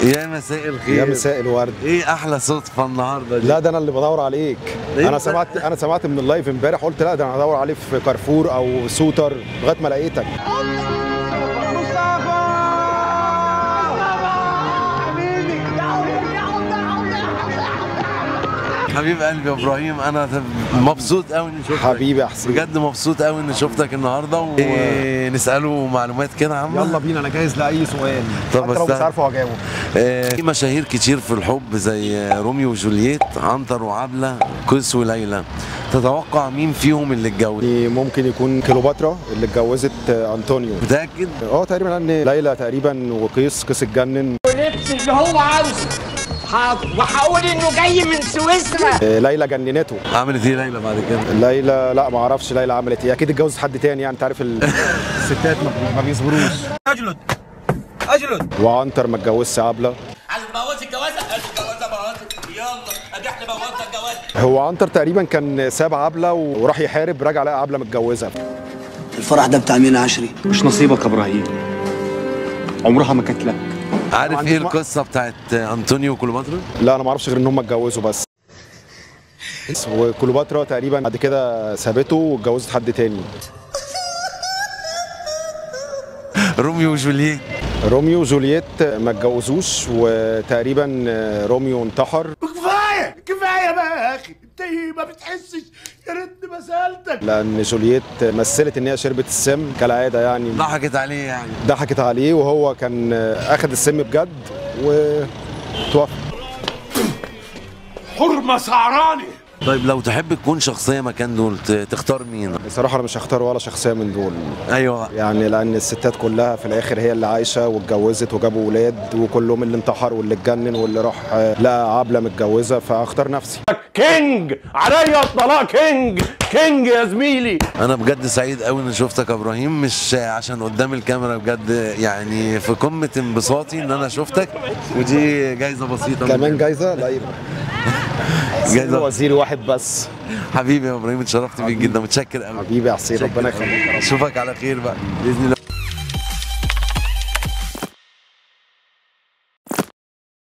يا مساء الخير. يا مساء الورد. ايه احلى صدفه النهارده دي؟ لا ده انا اللي بدور عليك. إيه؟ انا سمعت من اللايف امبارح، قلت لا ده انا هدور عليه في كارفور او سوتر لغايه ما لقيتك. حبيب قلبي يا ابراهيم، انا مبسوط قوي اني شفتك. حبيبي يا حسين، بجد مبسوط قوي اني شفتك النهارده ونساله معلومات كده عامه. يلا بينا، انا جاهز لاي سؤال. طب حتى لو مش عارفه هجاوب. في مشاهير كتير في الحب زي روميو وجولييت، عنتر وعبله، قيس وليلى. تتوقع مين فيهم اللي اتجوز؟ ممكن يكون كليوباترا اللي اتجوزت انطونيو. متاكد؟ تقريبا، لان ليلى تقريبا وقيس اتجنن ولبس اللي هو عاوزه. حاضر، وهقول انه جاي من سويسرا. ليلى جننته. عملت ايه ليلى بعد كده؟ ليلى لا ما اعرفش ليلى عملت ايه، اكيد اتجوزت حد تاني، يعني انت عارف الستات ما بيصبروش. اجلد. وعنتر ما اتجوزش عبله. عايز تبوظ الجوازه؟ يلا ادي احنا بوظنا الجوازه. هو عنتر تقريبا كان ساب عبله وراح يحارب، رجع لقى عبله متجوزه. الفرح ده بتاع مين عشري؟ مش نصيبك يا ابراهيم، عمرها ما كانت لك. عارف ايه القصه بتاعت انطونيو وكليوباترا؟ لا انا ما اعرفش غير ان هم اتجوزوا بس. وكليوباترا تقريبا بعد كده سابته واتجوزت حد تاني. روميو وجولييت. روميو وجولييت ما اتجوزوش، وتقريبا روميو انتحر. كفايه بقى يا اخي، انت ما بتحسش؟ يا ريتني ما سالتك. لان جولييت مثلت ان هي شربت السم كالعاده، يعني ضحكت عليه، يعني ضحكت عليه، وهو كان اخذ السم بجد وتوفى. حرمه سعراني. طيب لو تحب تكون شخصيه مكان دول تختار مين؟ بصراحه انا مش هختار ولا شخصيه من دول. ايوه، يعني لان الستات كلها في الاخر هي اللي عايشه واتجوزت وجابوا ولاد، وكلهم اللي انتحر واللي اتجنن واللي راح لقى عبله متجوزه، فاختار نفسي. كينج عليا الطلاق، كينج يا زميلي. انا بجد سعيد قوي اني شفتك يا ابراهيم، مش عشان قدام الكاميرا، بجد يعني في قمه انبساطي ان انا شفتك، ودي جايزه بسيطه. كمان جايزه؟ لا يبقى جايزه وزير واحد بس. حبيبي يا ابراهيم، اتشرفت بيك جدا، متشكر قوي. حبيبي يا حسين، ربنا يخليك. اشوفك على خير بقى باذن الله.